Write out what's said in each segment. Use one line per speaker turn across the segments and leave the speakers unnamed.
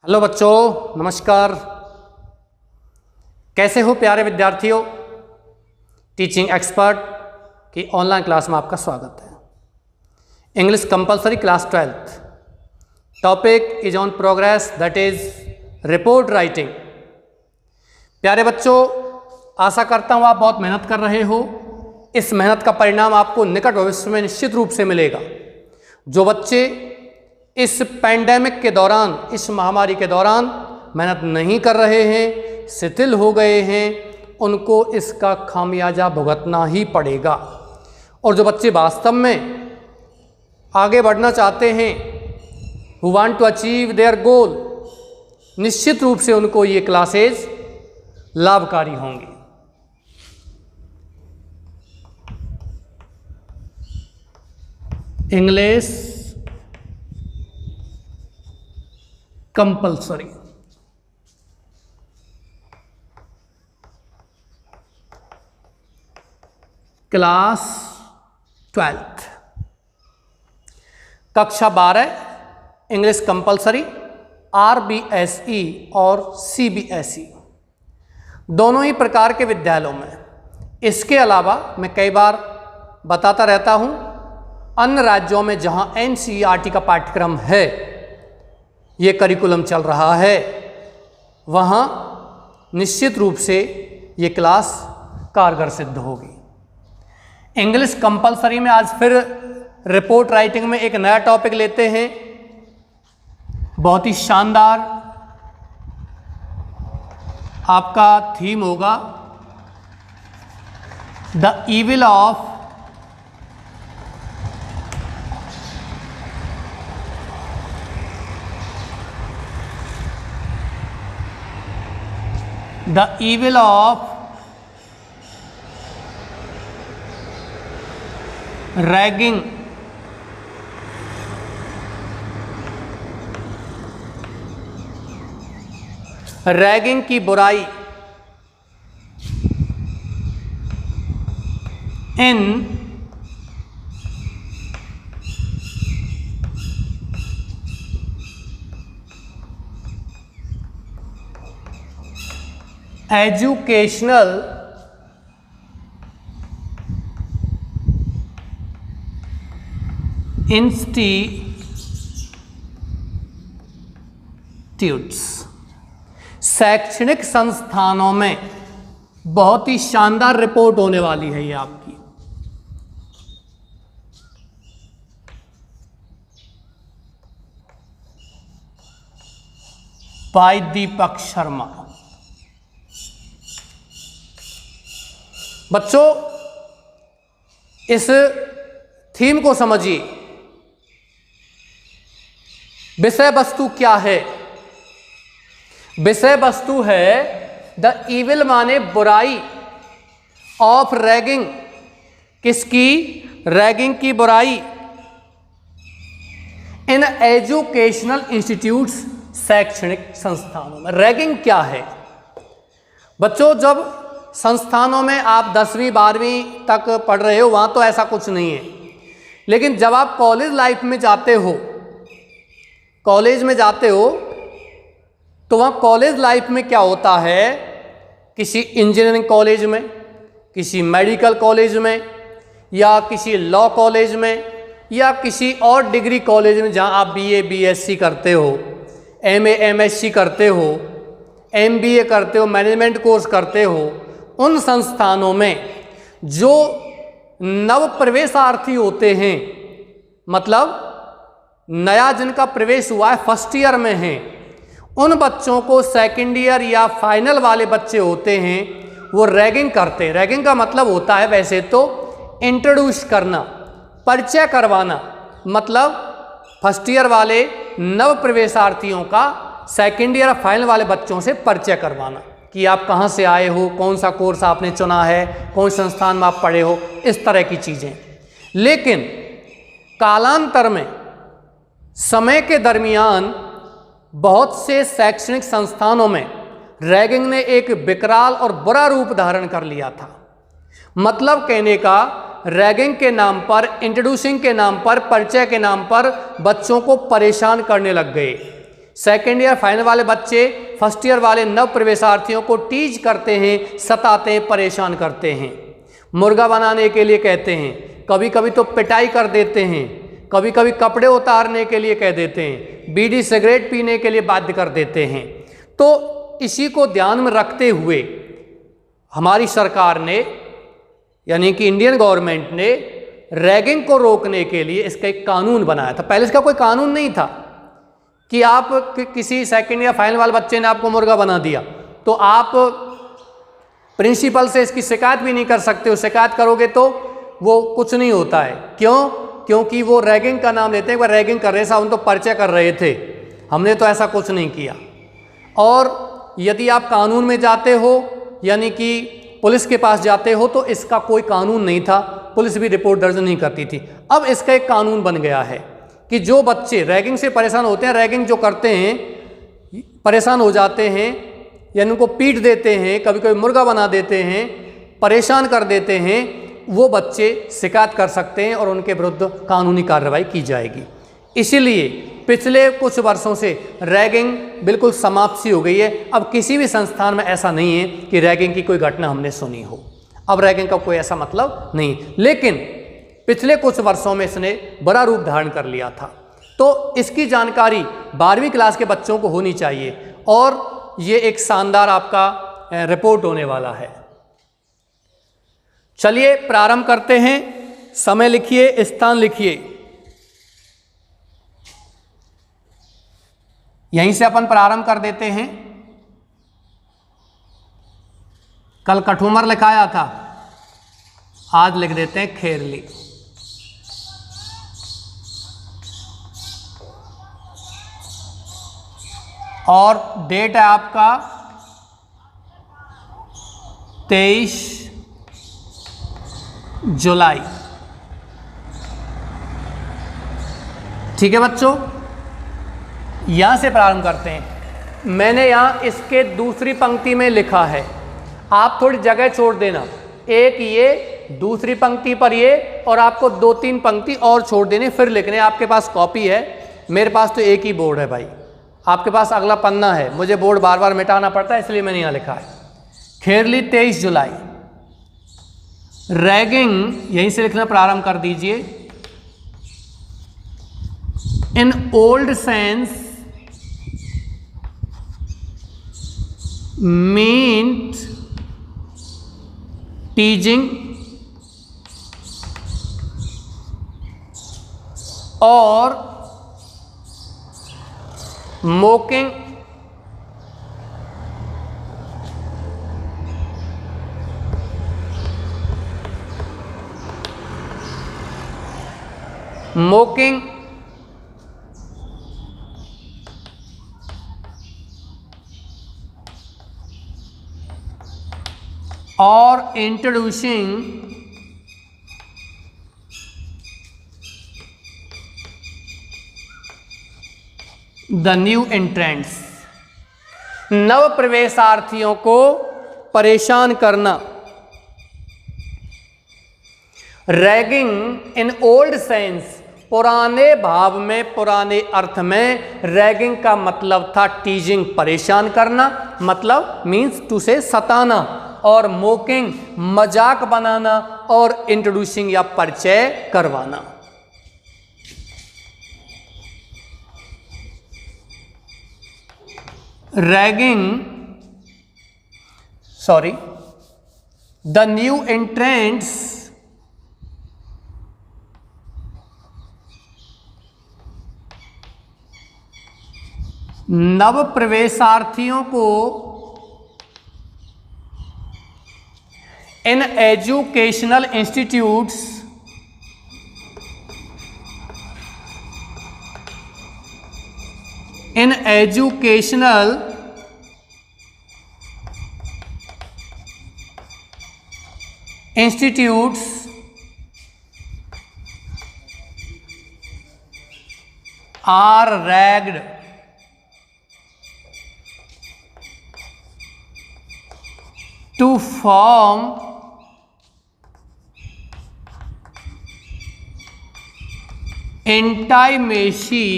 Hello बच्चों, नमस्कार। कैसे हो प्यारे विद्यार्थियों। टीचिंग एक्सपर्ट की ऑनलाइन क्लास में आपका स्वागत है। English compulsory class 12th topic is on progress, that is report writing. प्यारे बच्चों, आशा करता हूँ आप बहुत मेहनत कर रहे हो। इस मेहनत का परिणाम आपको निकट भविष्य में निश्चित रूप से मिलेगा। जो बच्चे इस पैंडेमिक के दौरान, इस महामारी के दौरान मेहनत नहीं कर रहे हैं, शिथिल हो गए हैं, उनको इसका खामियाजा भुगतना ही पड़ेगा। और जो बच्चे वास्तव में आगे बढ़ना चाहते हैं, who want to achieve their goal, निश्चित रूप से उनको ये क्लासेज लाभकारी होंगी। इंग्लिश कंपलसरी क्लास 12th कक्षा 12 इंग्लिश कंपलसरी RBSE और CBSE दोनों ही प्रकार के विद्यालयों में। इसके अलावा मैं कई बार बताता रहता हूं, अन्य राज्यों में जहां NCERT का पाठ्यक्रम है, ये करिकुलम चल रहा है, वहाँ निश्चित रूप से ये क्लास कारगर सिद्ध होगी। इंग्लिश कंपलसरी में आज फिर रिपोर्ट राइटिंग में एक नया टॉपिक लेते हैं। बहुत ही शानदार आपका थीम होगा, the evil of the evil of ragging ragging की बुराई इन एजुकेशनल इंस्टीट्यूट्स, शैक्षणिक संस्थानों में बहुत ही शानदार रिपोर्ट होने वाली है ये आपकी। बाय दीपक शर्मा। बच्चों, इस थीम को समझिए। विषय वस्तु क्या है? विषय वस्तु है द ईविल माने बुराई, ऑफ रैगिंग, किसकी? रैगिंग की बुराई, इन एजुकेशनल इंस्टीट्यूट्स, शैक्षणिक संस्थानों में। रैगिंग क्या है बच्चों? जब संस्थानों में आप 10वीं 12वीं तक पढ़ रहे हो, वहाँ तो ऐसा कुछ नहीं है, लेकिन जब आप कॉलेज लाइफ में जाते हो, कॉलेज में जाते हो, तो वहाँ कॉलेज लाइफ में क्या होता है? किसी इंजीनियरिंग कॉलेज में, किसी मेडिकल कॉलेज में, या किसी लॉ कॉलेज में, या किसी और डिग्री कॉलेज में जहाँ आप BA BSc करते हो, MA MSc करते हो, MBA करते हो, मैनेजमेंट कोर्स करते हो, उन संस्थानों में जो नव प्रवेशार्थी होते हैं, मतलब नया जिनका प्रवेश हुआ है, फर्स्ट ईयर में हैं, उन बच्चों को सेकंड ईयर या फाइनल वाले बच्चे होते हैं, वो रैगिंग करते हैं। रैगिंग का मतलब होता है वैसे तो इंट्रोड्यूस करना, परिचय करवाना, मतलब फर्स्ट ईयर वाले नव प्रवेशार्थियों का सेकंड ईयर फाइनल वाले बच्चों से परिचय करवाना कि आप कहाँ से आए हो, कौन सा कोर्स आपने चुना है, कौन संस्थान में आप पढ़े हो, इस तरह की चीज़ें। लेकिन कालांतर में, समय के दरमियान, बहुत से शैक्षणिक संस्थानों में रैगिंग ने एक विकराल और बुरा रूप धारण कर लिया था। मतलब कहने का, रैगिंग के नाम पर, इंट्रोड्यूसिंग के नाम पर, परिचय के नाम पर बच्चों को परेशान करने लग गए। सेकेंड ईयर फाइनल वाले बच्चे फर्स्ट ईयर वाले नव प्रवेशार्थियों को टीज करते हैं, सताते हैं, परेशान करते हैं, मुर्गा बनाने के लिए कहते हैं, कभी कभी तो पिटाई कर देते हैं, कभी कभी कपड़े उतारने के लिए कह देते हैं, बीड़ी सिगरेट पीने के लिए बाध्य कर देते हैं। तो इसी को ध्यान में रखते हुए हमारी सरकार ने यानी कि इंडियन गवर्नमेंट ने रैगिंग को रोकने के लिए इसका एक कानून बनाया था। पहले इसका कोई कानून नहीं था कि आप किसी सेकेंड या फाइनल वाले बच्चे ने आपको मुर्गा बना दिया तो आप प्रिंसिपल से इसकी शिकायत भी नहीं कर सकते हो, शिकायत करोगे तो वो कुछ नहीं होता है। क्यों? क्योंकि वो रैगिंग का नाम लेते हैं, वो रैगिंग कर रहे साहब, उन तो पर्चा कर रहे थे, हमने तो ऐसा कुछ नहीं किया। और यदि आप कानून में जाते हो यानी कि पुलिस के पास जाते हो तो इसका कोई कानून नहीं था, पुलिस भी रिपोर्ट दर्ज नहीं करती थी। अब इसका एक कानून बन गया है कि जो बच्चे रैगिंग से परेशान होते हैं, रैगिंग जो करते हैं, परेशान हो जाते हैं यानी उनको पीट देते हैं, कभी कभी मुर्गा बना देते हैं, परेशान कर देते हैं, वो बच्चे शिकायत कर सकते हैं और उनके विरुद्ध कानूनी कार्रवाई की जाएगी। इसीलिए पिछले कुछ वर्षों से रैगिंग बिल्कुल समाप्त सी हो गई है। अब किसी भी संस्थान में ऐसा नहीं है कि रैगिंग की कोई घटना हमने सुनी हो, अब रैगिंग का कोई ऐसा मतलब नहीं। लेकिन पिछले कुछ वर्षों में इसने बड़ा रूप धारण कर लिया था, तो इसकी जानकारी 12वीं क्लास के बच्चों को होनी चाहिए और ये एक शानदार आपका रिपोर्ट होने वाला है। चलिए प्रारंभ करते हैं। समय लिखिए, स्थान लिखिए, यहीं से अपन प्रारंभ कर देते हैं। कल कठूमर लिखाया था, आज लिख देते हैं खेरली। और डेट है आपका 23 जुलाई। ठीक है बच्चों, यहां से प्रारंभ करते हैं। मैंने यहां इसके दूसरी पंक्ति में लिखा है, आप थोड़ी जगह छोड़ देना, एक ये दूसरी पंक्ति पर ये और आपको 2-3 पंक्ति और छोड़ देने फिर लिखने। आपके पास कॉपी है, मेरे पास तो एक ही बोर्ड है भाई, आपके पास अगला पन्ना है, मुझे बोर्ड बार बार मिटाना पड़ता है इसलिए मैंने यहाँ लिखा है। खेरली 23 जुलाई। रैगिंग यहीं से लिखना प्रारंभ कर दीजिए। इन ओल्ड सेंस मीन्ट टीजिंग और mocking or introducing the new entrants, नव प्रवेशार्थियों को परेशान करना। रैगिंग इन ओल्ड सेंस, पुराने भाव में, पुराने अर्थ में रैगिंग का मतलब था टीजिंग, परेशान करना, मतलब मीन्स टू से सताना, और मोकिंग मजाक बनाना, और इंट्रोड्यूसिंग या परिचय करवाना। the new entrants नव प्रवेशार्थियों को in educational institutes are ragged to form intimacy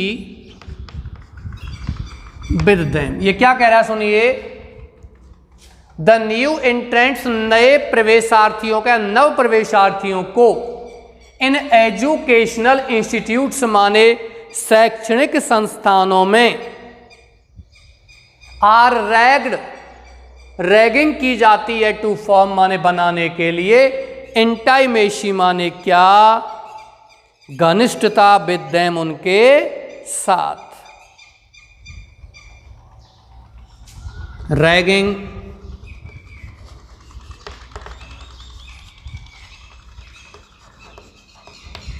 with them. ये क्या कह रहा है सुनिए, द न्यू एंट्रेंट्स नए प्रवेशार्थियों का, नव प्रवेशार्थियों को इन एजुकेशनल इंस्टीट्यूट्स माने शैक्षणिक संस्थानों में आर रैग्ड, रैगिंग की जाती है, टू फॉर्म माने बनाने के लिए, इंटाइमेसी माने क्या, घनिष्ठता, विद देम उनके साथ। Ragging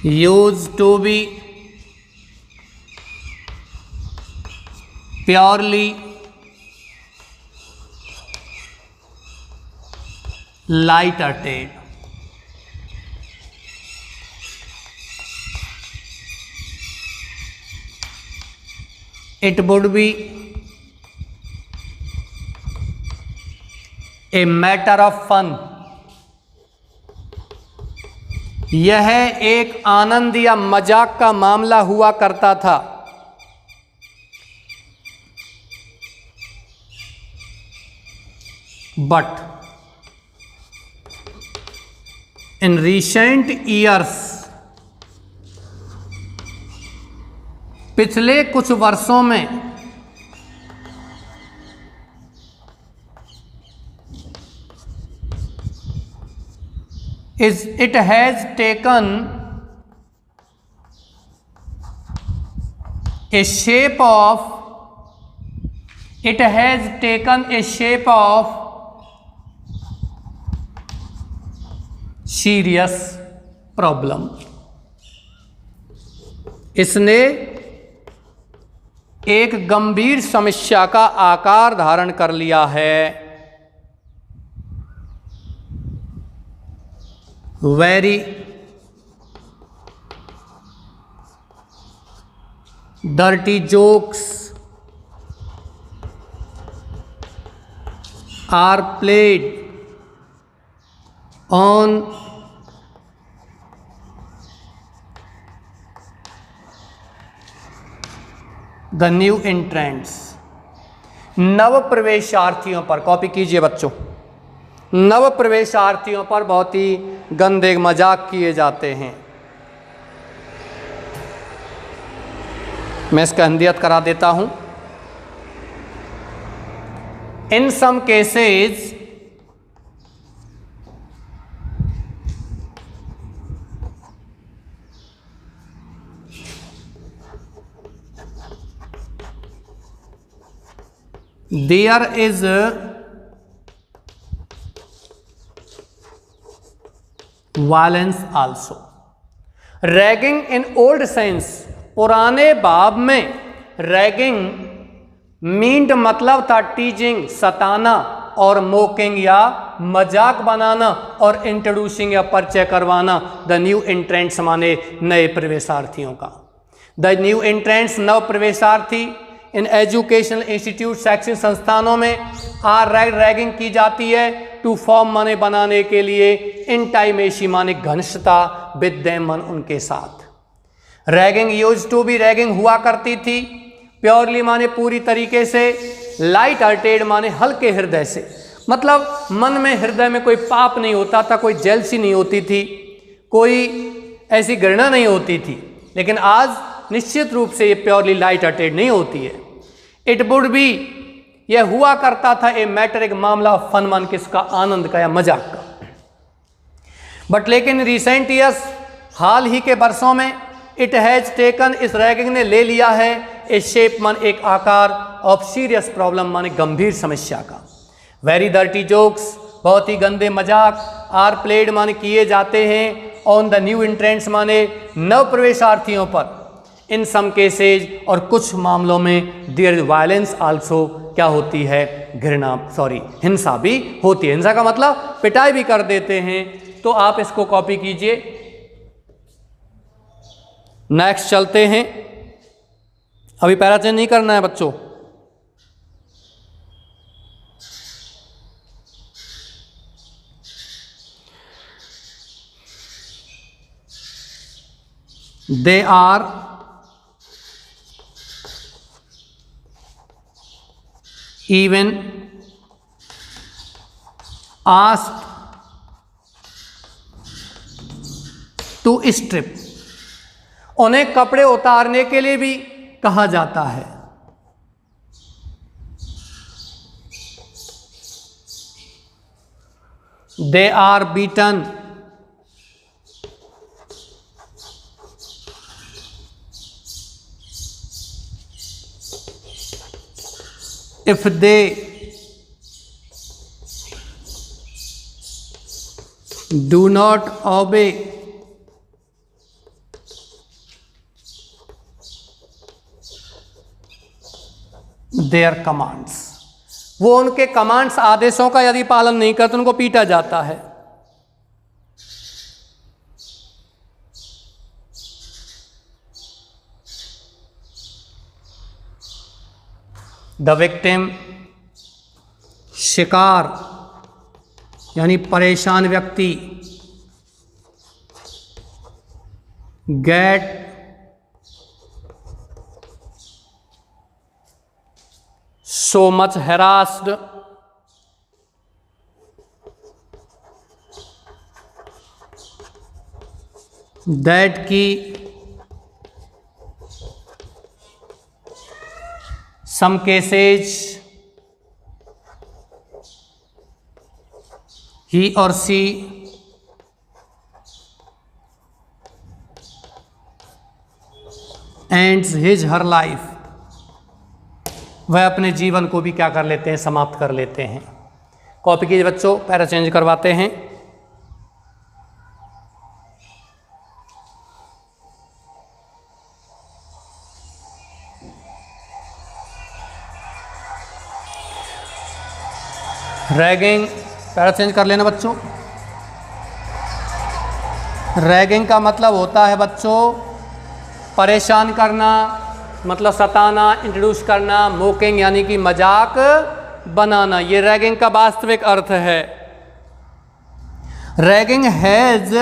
used to be purely light-hearted. It would be a matter of fun. यह एक आनंद या मजाक का मामला हुआ करता था। बट इन रिसेंट ईयर्स, पिछले कुछ वर्षों में, it has taken a shape of, it has taken a shape of serious problem. इसने एक गंभीर समस्या का आकार धारण कर लिया है। Very dirty jokes are played on the new entrants। नव प्रवेशार्थियों पर, कॉपी कीजिए बच्चों, नव प्रवेशार्थियों पर बहुत ही गंदे मजाक किए जाते हैं। मैं इसका हिंदियत करा देता हूं। In some cases there is violence also. Ragging in old sense, पुराने भाव में रैगिंग मीन्ड मतलब था टीजिंग, सताना, और मोकिंग या मजाक बनाना, और इंट्रोड्यूसिंग या परिचय करवाना द न्यू एंट्रेंट्स माने नए प्रवेशार्थियों का। द न्यू एंट्रेंट्स नव प्रवेशार्थी इन एजुकेशनल इंस्टीट्यूट शैक्षणिक संस्थानों में आर रैगिंग की जाती है, टू फॉर्म माने बनाने के लिए, इंटाइमेसी माने घनिष्ठता, विद देम मन उनके साथ। Ragging used to be, ragging हुआ करती थी, प्योरली माने पूरी तरीके से, लाइट हार्टेड माने हल्के हृदय से, मतलब मन में हृदय में कोई पाप नहीं होता था, कोई जेलसी नहीं होती थी, कोई ऐसी घृणा नहीं होती थी। लेकिन आज निश्चित रूप से ये प्योरली लाइट हार्टेड नहीं होती है। इट वुड बी, यह हुआ करता था, ए मैटर एक मामला, फन मन किसका, आनंद का या मजाक का। बट लेकिन रिसेंट ईयर्स, हाल ही के वर्षों में, इट हैज टेकन, इस रैगिंग ने ले लिया है, ए शेप मन एक आकार, ऑफ सीरियस प्रॉब्लम माने गंभीर समस्या का। वेरी डर्टी जोक्स, बहुत ही गंदे मजाक, आर प्लेड माने किए जाते हैं, ऑन द न्यू एंट्रेंट्स माने नव प्रवेशार्थियों पर, इन सम केसेज, और कुछ मामलों में देयर इज वायलेंस आल्सो, क्या होती है, घृणा, सॉरी हिंसा भी होती है। हिंसा का मतलब पिटाई भी कर देते हैं। तो आप इसको कॉपी कीजिए। नेक्स्ट चलते हैं, अभी पैरा चेंज नहीं करना है बच्चों। They are even asked to strip, उन्हें कपड़े उतारने के लिए भी कहा जाता है। They are beaten if they do not obey their commands, वो उनके कमांड्स आदेशों का यदि पालन नहीं करते उनको पीटा जाता है। द विक्टिम, शिकार यानी परेशान व्यक्ति, gate so much harassed that कि some cases he or she ends his her life, वह अपने जीवन को भी क्या कर लेते हैं, समाप्त कर लेते हैं। कॉपी कीजिए बच्चों, पैरा चेंज करवाते हैं। रैगिंग, पैरा चेंज कर लेना बच्चों। रैगिंग का मतलब होता है बच्चों परेशान करना, मतलब सताना, इंट्रोड्यूस करना, मोकिंग यानी कि मजाक बनाना, ये रैगिंग का वास्तविक अर्थ है। Ragging has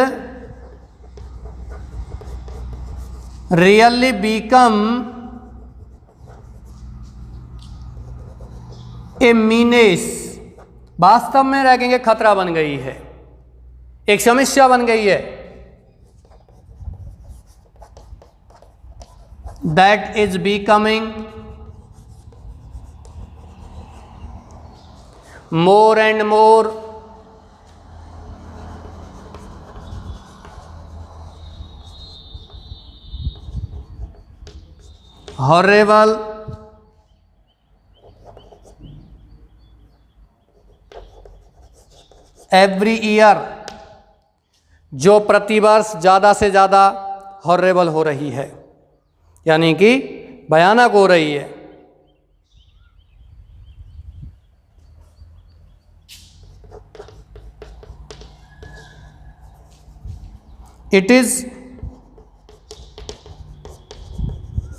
really become a menace, वास्तव में रैगिंग एक खतरा बन गई है, एक समस्या बन गई है। That is becoming more and more horrible every year, जो प्रतिवर्ष ज़्यादा से ज़्यादा हॉरेबल हो रही है, यानी कि भयानक हो रही है। It is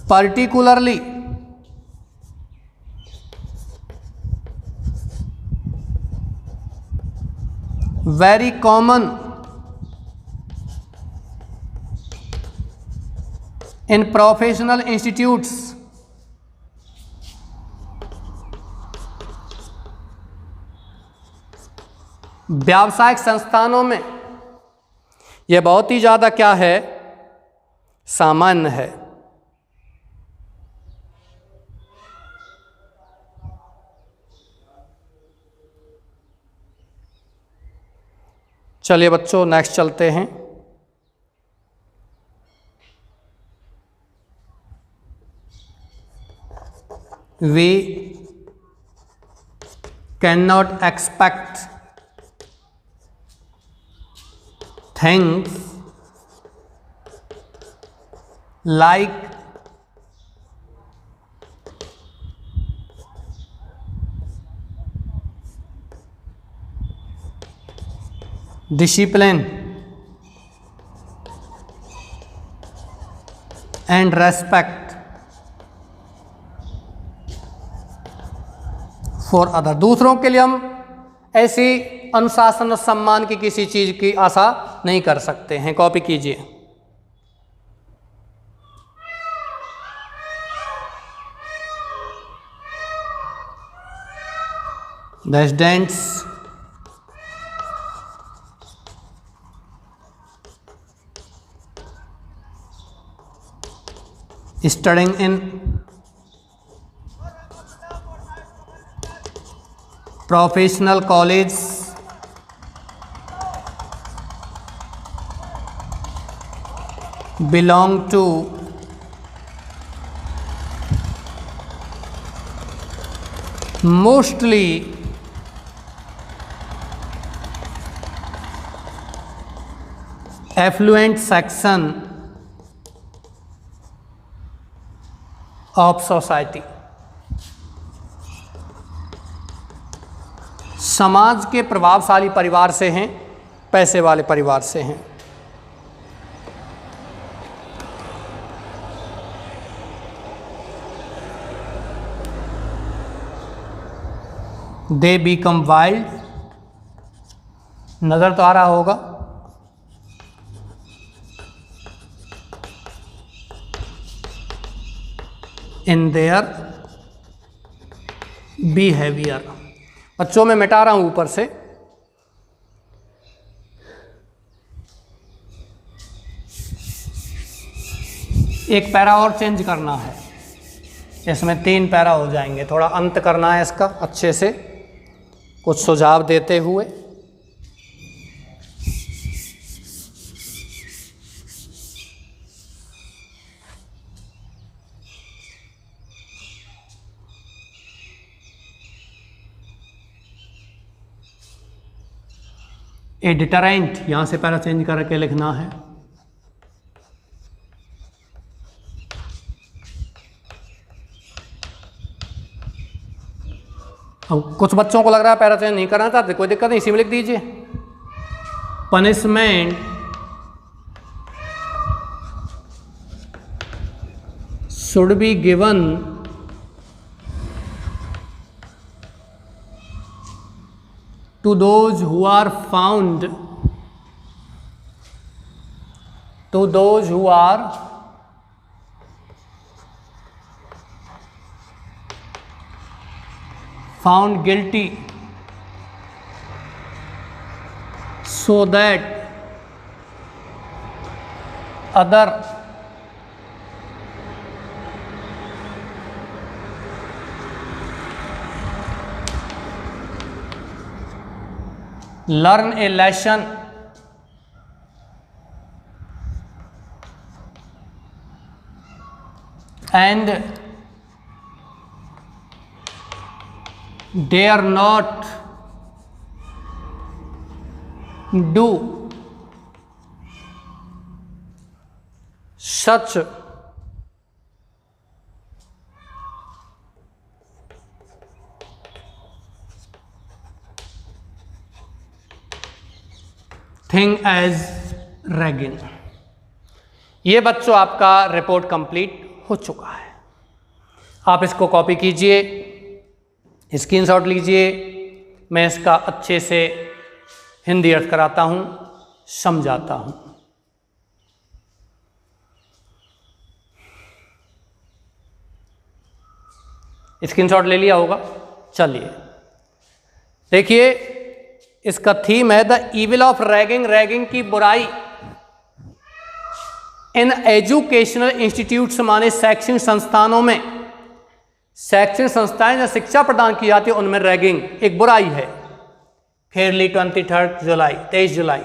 particularly very common in professional institutes, व्यावसायिक संस्थानों में यह बहुत ही ज़्यादा क्या है, सामान्य है। चलिए बच्चों नेक्स्ट चलते हैं। We cannot expect things like discipline and respect for other, दूसरों के लिए हम ऐसी अनुशासन और सम्मान की किसी चीज़ की आशा नहीं कर सकते हैं। कॉपी कीजिए। The students studying in professional college belong to mostly affluent section of society। समाज के प्रभावशाली परिवार से हैं, पैसे वाले परिवार से हैं। They become wild, नज़र तो आ रहा होगा, in their behavior। बच्चों में मिटा रहा हूं ऊपर से, एक पैरा और चेंज करना है, इसमें 3 पैरा हो जाएंगे। थोड़ा अंत करना है इसका अच्छे से, कुछ सुझाव देते हुए। ए डिटरेंट, यहां से पैरा चेंज करके लिखना है। अब कुछ बच्चों को लग रहा है पैरा चेंज नहीं करना चाहते, कोई दिक्कत नहीं, इसी में लिख दीजिए। Punishment should be given to those who are found guilty, so that other learn a lesson and dare not do such thing as ragging. ये बच्चों आपका रिपोर्ट कंप्लीट हो चुका है। आप इसको कॉपी कीजिए, स्क्रीनशॉट लीजिए, मैं इसका अच्छे से हिंदी अर्थ कराता हूँ, समझाता हूँ। स्क्रीनशॉट ले लिया होगा, चलिए देखिए, इसका थीम है the evil of ragging, ragging की बुराई इन एजुकेशनल इंस्टीट्यूट्स, माने शैक्षणिक संस्थानों में, शैक्षणिक संस्थाएं जो शिक्षा प्रदान की जाती है उनमें रैगिंग एक बुराई है। Fairlie 23 July 23 July.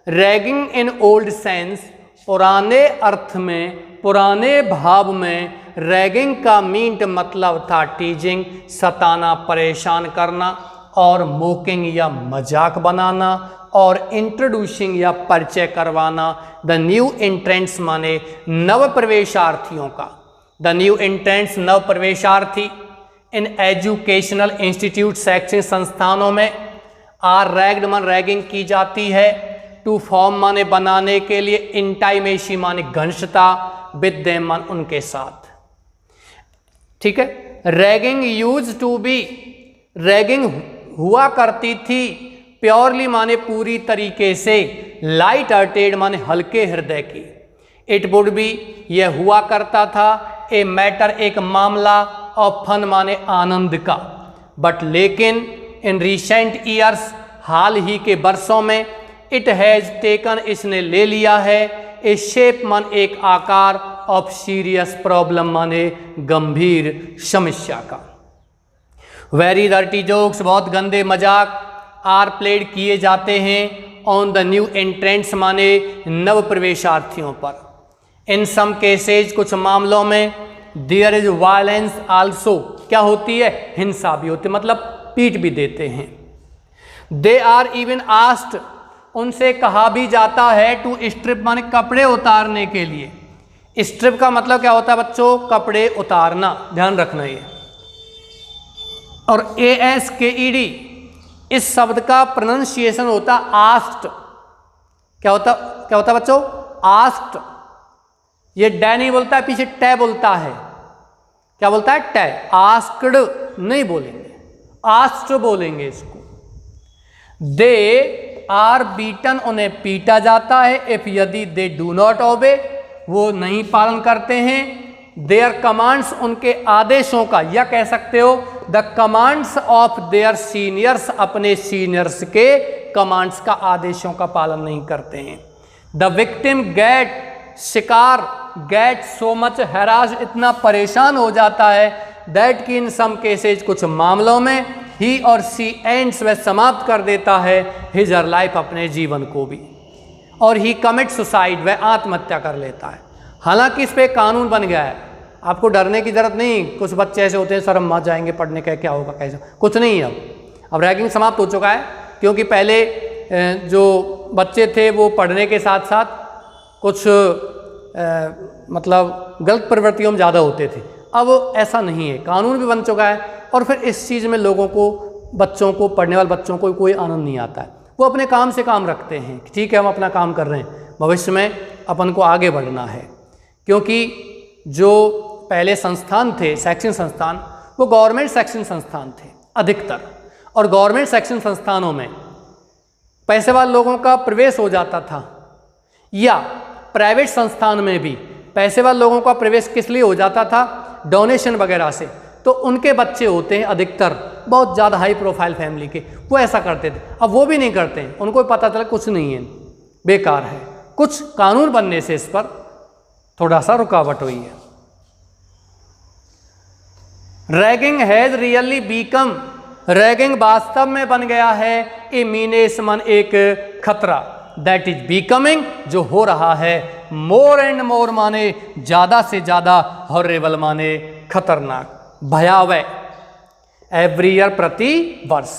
Ragging in old sense, पुराने अर्थ में, पुराने भाव में रैगिंग का मीन्ड मतलब था टीजिंग, सताना, परेशान करना, और मोकिंग या मजाक बनाना, और इंट्रोड्यूसिंग या परिचय करवाना। द न्यू एंट्रेंट्स माने नव प्रवेशार्थियों का, द न्यू एंट्रेंट्स नव प्रवेशार्थी इन एजुकेशनल इंस्टीट्यूट, शैक्षणिक संस्थानों में, आर रैग्ड मन रैगिंग की जाती है, टू फॉर्म माने बनाने के लिए, इंटाइमेसी माने घनिष्ठता, विद देम मन उनके साथ। ठीक है, ragging use to be, ragging हुआ करती थी, प्योरली माने पूरी तरीके से, लाइट हार्टेड माने हल्के हृदय की, इट वुड बी यह हुआ करता था, ए मैटर एक मामला, और फन माने आनंद का, बट लेकिन इन रिसेंट ईयर्स, हाल ही के वर्षों में, इट हैज़ टेकन, इसने ले लिया है, ए शेप मन एक आकार, ऑफ सीरियस प्रॉब्लम माने गंभीर समस्या का। वेरी डर्टी जोक्स, बहुत गंदे मजाक, आर प्लेड किए जाते हैं ऑन द न्यू एंट्रेंट्स माने नव प्रवेशार्थियों पर। इन सम केसेज, कुछ मामलों में, देयर इज वायलेंस आल्सो, क्या होती है, हिंसा भी होती है, मतलब पीट भी देते हैं। दे आर इवन आस्क्ड, उनसे कहा भी जाता है, टू स्ट्रिप माने कपड़े उतारने के लिए। स्ट्रिप का मतलब क्या होता है बच्चों, कपड़े उतारना, ध्यान रखना ये। और ASKED, इस शब्द का प्रोनाउंसिएशन होता आस्क्ड। क्या होता बच्चों, आस्क्ड। ये डै नहीं बोलता है, पीछे टै बोलता है। क्या बोलता है, टै। आस्क्ड नहीं बोलेंगे, आस्क्ड बोलेंगे इसको। दे आर बीटन, उन्हें पीटा जाता है, इफ यदि दे डू नॉट ओबे, वो नहीं पालन करते हैं, देयर कमांड्स, उनके आदेशों का, या कह सकते हो the commands of their seniors, अपने सीनियर्स के कमांड्स का, आदेशों का पालन नहीं करते हैं। द विक्टिम गेट, शिकार, गेट सो मच हैरास, इतना परेशान हो जाता है, दैट की इन सम केसेज, कुछ मामलों में, ही और सी एंड्स, वह समाप्त कर देता है, हिज हर लाइफ, अपने जीवन को भी, और ही कमिट सुसाइड, वह आत्महत्या कर लेता है। हालांकि इस पे कानून बन गया है, आपको डरने की जरूरत नहीं। कुछ बच्चे ऐसे होते हैं, सर हम मत जाएंगे पढ़ने का, क्या होगा कैसे, कुछ नहीं है। अब रैगिंग समाप्त हो चुका है, क्योंकि पहले जो बच्चे थे वो पढ़ने के साथ साथ कुछ मतलब गलत प्रवृत्तियों में ज़्यादा होते थे। अब ऐसा नहीं है, कानून भी बन चुका है, और फिर इस चीज़ में लोगों को, बच्चों को, पढ़ने वाले बच्चों को कोई आनंद नहीं आता है। वो अपने काम से काम रखते हैं, ठीक है हम अपना काम कर रहे हैं, भविष्य में अपन को आगे बढ़ना है। क्योंकि जो पहले संस्थान थे, शैक्षणिक संस्थान, वो गवर्नमेंट शैक्षणिक संस्थान थे अधिकतर, और गवर्नमेंट शैक्षणिक संस्थानों में पैसे वाले लोगों का प्रवेश हो जाता था, या प्राइवेट संस्थान में भी पैसे वाले लोगों का प्रवेश किस लिए हो जाता था, डोनेशन वगैरह से। तो उनके बच्चे होते हैं अधिकतर बहुत ज़्यादा हाई प्रोफाइल फैमिली के, वो ऐसा करते थे। अब वो भी नहीं करते हैं, उनको पता चला कुछ नहीं है, बेकार है। कुछ कानून बनने से इस पर थोड़ा सा रुकावट हुई है। Ragging has really become, ragging वास्तव में बन गया है, ए मीनेस मन एक खतरा, दैट इज बीकमिंग, जो हो रहा है, मोर एंड मोर माने ज़्यादा से ज़्यादा, हॉरेबल माने खतरनाक, भयावह, एवरी ईयर प्रति वर्ष।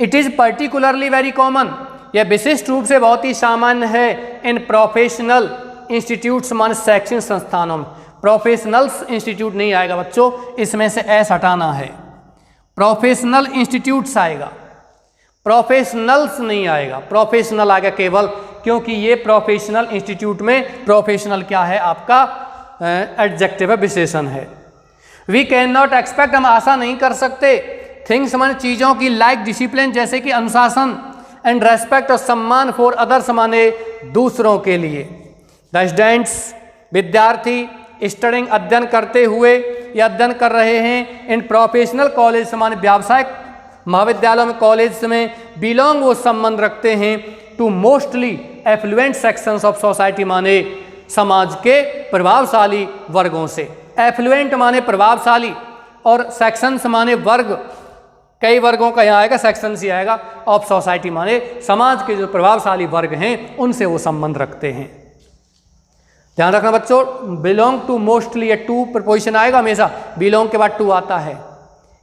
It is particularly very common, यह विशिष्ट रूप से बहुत ही सामान्य है, इन प्रोफेशनल इंस्टीट्यूट्स मान शैक्षणिक संस्थानों में। प्रोफेशनल्स इंस्टीट्यूट नहीं आएगा बच्चों, इसमें से एस हटाना है, प्रोफेशनल इंस्टीट्यूट्स आएगा, प्रोफेशनल्स नहीं आएगा, प्रोफेशनल आएगा केवल, क्योंकि ये प्रोफेशनल इंस्टीट्यूट में प्रोफेशनल क्या है आपका एडजेक्टिव है, विशेषण है। वी कैन नॉट एक्सपेक्ट, हम आशा नहीं कर सकते, थिंग्स माने चीज़ों की, लाइक डिसिप्लिन जैसे कि अनुशासन, एंड रेस्पेक्ट और सम्मान फॉर अदर्स माने दूसरों के लिए। द स्टूडेंट्स विद्यार्थी, स्टडिंग अध्ययन करते हुए या अध्ययन कर रहे हैं, इन प्रोफेशनल कॉलेज माने व्यावसायिक महाविद्यालयों में, कॉलेज में, बिलोंग वो संबंध रखते हैं to mostly affluent sections of society माने समाज के प्रभावशाली वर्गों से। एफ्लुएंट माने प्रभावशाली, और सेक्शंस माने वर्ग, कई वर्गों का यहाँ आएगा, सेक्शंस ही आएगा, ऑफ सोसाइटी माने समाज के जो प्रभावशाली वर्ग हैं उनसे वो संबंध रखते हैं। ध्यान रखना बच्चों, बिलोंग टू मोस्टली, या टू प्रपोजिशन आएगा हमेशा, बिलोंग के बाद टू आता है,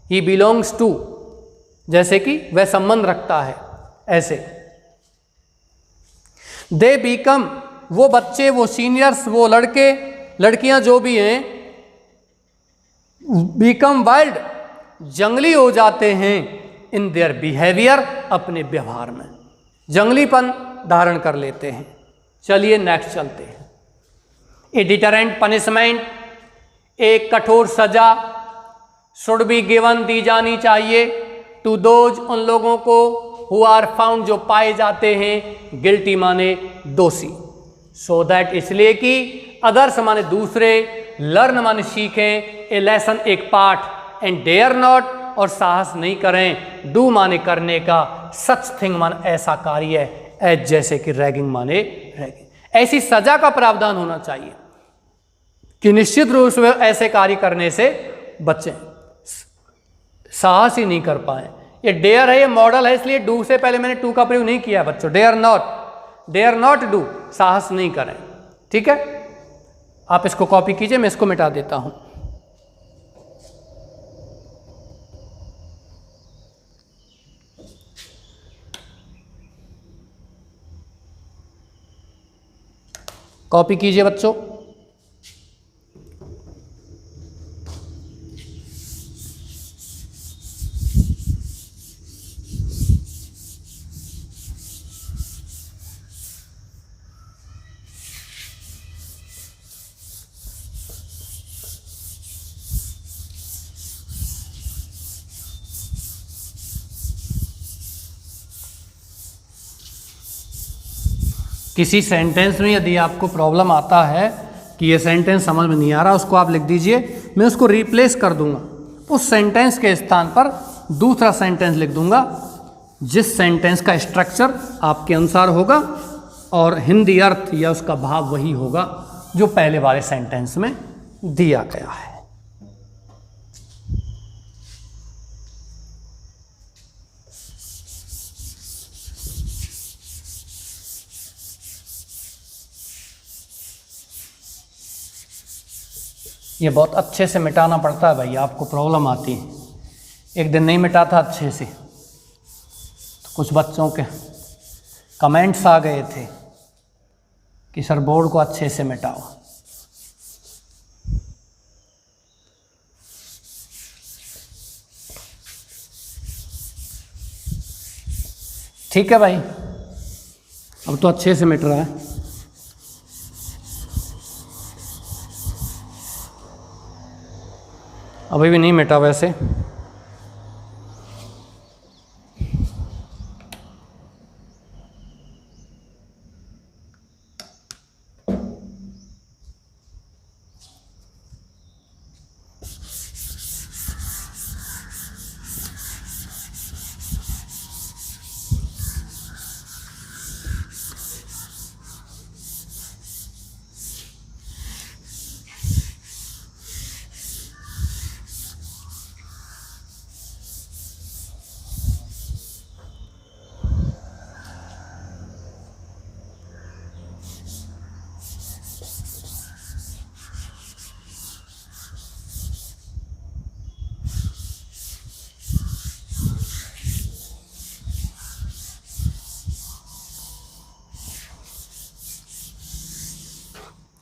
ही बिलोंग्स टू, जैसे कि वह संबंध रखता है, ऐसे। दे बीकम, वो बच्चे, वो सीनियर्स, वो लड़के लड़कियां जो भी हैं, बीकम वाइल्ड, जंगली हो जाते हैं, इन देयर बिहेवियर, अपने व्यवहार में जंगलीपन धारण कर लेते हैं। चलिए नेक्स्ट चलते हैं। ए डिटरेंट पनिशमेंट, एक कठोर सजा, शुड बी गिवन, दी जानी चाहिए, टू दोज, उन लोगों को, हु आर फाउंड, जो पाए जाते हैं, गिल्टी माने दोषी, सो दैट, इसलिए कि, अदर्स माने दूसरे, लर्न माने सीखें, ए लेसन एक पाठ, एंड डेयर नॉट, और साहस नहीं करें। डू माने करने का, सच थिंग मान ऐसा कार्य, एज जैसे कि रैगिंग माने रैगिंग। ऐसी सजा का प्रावधान होना चाहिए कि निश्चित रूप से ऐसे कार्य करने से बचें, साहस ही नहीं कर पाए। ये डेयर है, ये मॉडल है, इसलिए डू से पहले मैंने टू का प्रयोग नहीं किया बच्चों। डेयर नॉट डू, साहस नहीं करें। ठीक है, आप इसको कॉपी कीजिए, मैं इसको मिटा देता हूं। कॉपी कीजिए बच्चों। किसी सेंटेंस में यदि आपको प्रॉब्लम आता है कि ये सेंटेंस समझ में नहीं आ रहा, उसको आप लिख दीजिए, मैं उसको रिप्लेस कर दूंगा। उस सेंटेंस के स्थान पर दूसरा सेंटेंस लिख दूंगा जिस सेंटेंस का स्ट्रक्चर आपके अनुसार होगा और हिंदी अर्थ या उसका भाव वही होगा जो पहले वाले सेंटेंस में दिया गया है। ये बहुत अच्छे से मिटाना पड़ता है भाई, आपको प्रॉब्लम आती है। एक दिन नहीं मिटा था अच्छे से, तो कुछ बच्चों के कमेंट्स आ गए थे कि सर बोर्ड को अच्छे से मिटाओ। ठीक है भाई, अब तो अच्छे से मिट रहा है। अभी भी नहीं मिटा वैसे।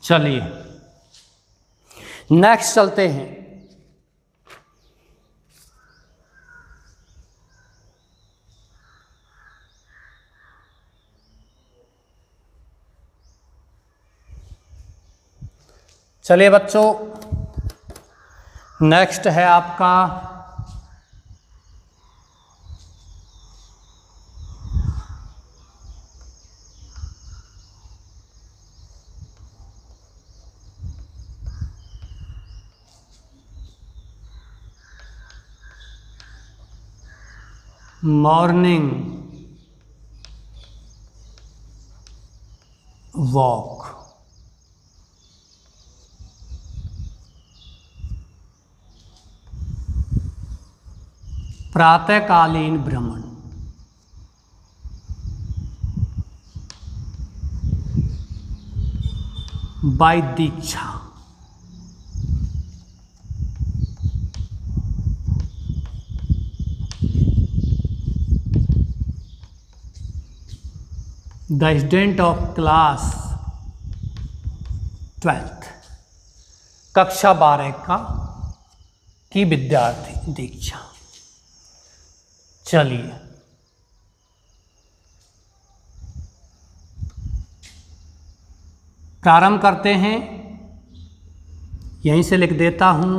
चलिए नेक्स्ट चलते हैं। चलिए बच्चों, नेक्स्ट है आपका मॉर्निंग वॉक। प्रातःकालीन भ्रमण। By Diksha. The student of class 12th, कक्षा 12 की विद्यार्थी दीक्षा। चलिए प्रारंभ करते हैं। यहीं से लिख देता हूं,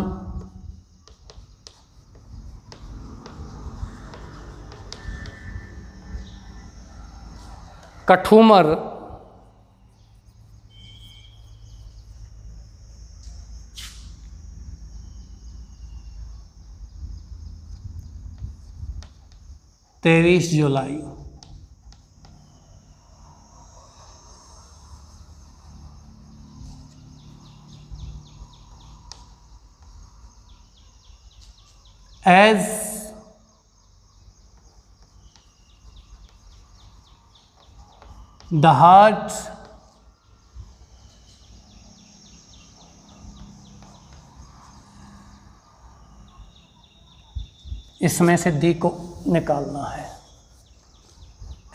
कठूमर 23 जुलाई। As the heart इसमें से दी को निकालना है।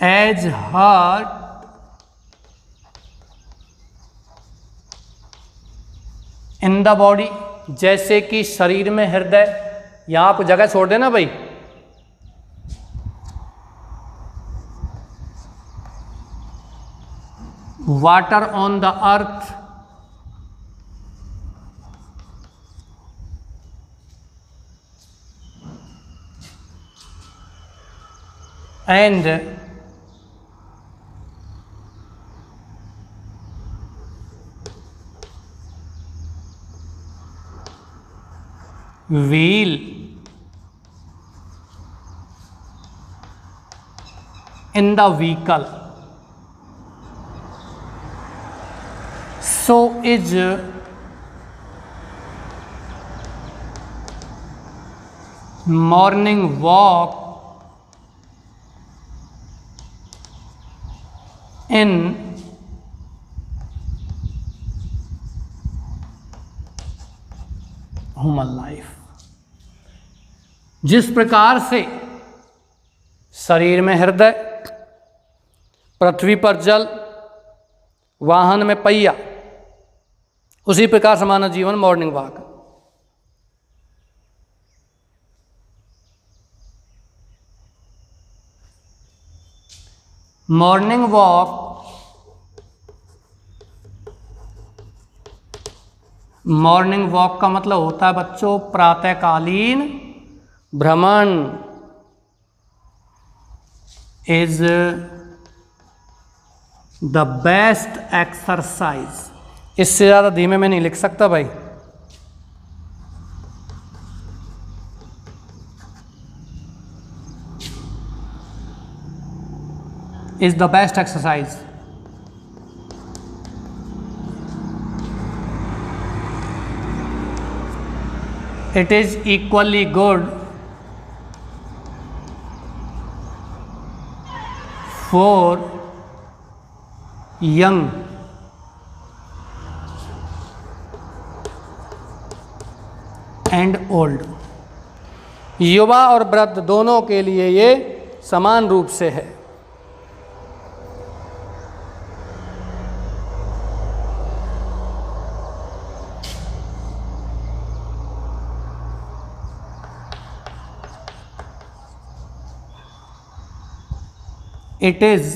As heart in the body, जैसे कि शरीर में हृदय। यहां आप जगह छोड़ देना भाई। Water on the earth, and wheel in the vehicle, so is morning walk in human life. जिस प्रकार से शरीर में हृदय, पृथ्वी पर जल, वाहन में पहिया, उसी प्रकार से मानव जीवन morning walk. Morning walk, morning walk का मतलब होता है बच्चों प्रातःकालीन भ्रमण। Is the best exercise. इससे ज़्यादा धीमे में नहीं लिख सकता भाई। Is the best exercise. It is equally good for young and old। युवा और वृद्ध दोनों के लिए ये समान रूप से है। It is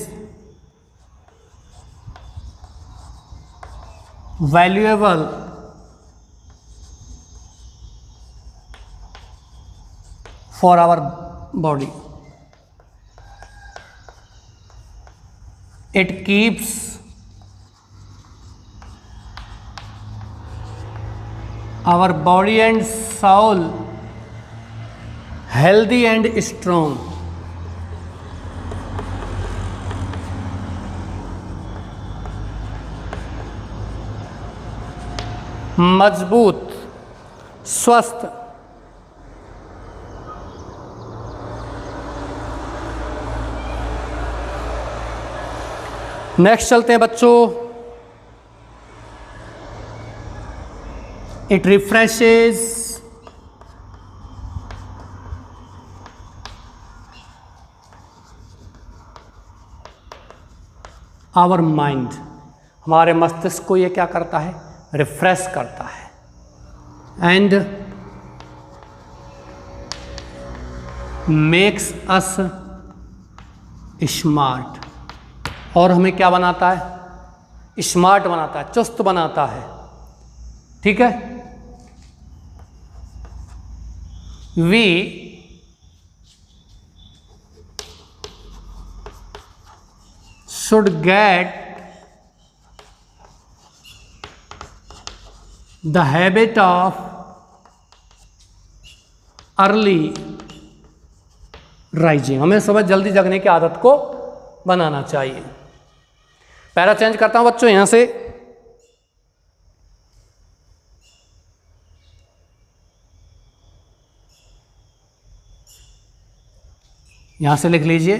valuable for our body। It keeps our body and soul healthy and strong। मजबूत, स्वस्थ, नेक्स्ट चलते हैं बच्चों। It refreshes our mind. हमारे मस्तिष्क को ये क्या करता है? रिफ्रेश करता है। And makes us smart. और हमें क्या बनाता है? स्मार्ट बनाता है, चुस्त बनाता है। ठीक है। We should get the habit of early rising, हमें सुबह जल्दी जगने की आदत को बनाना चाहिए। पैरा चेंज करता हूं बच्चों, यहां से यहां से लिख लीजिए,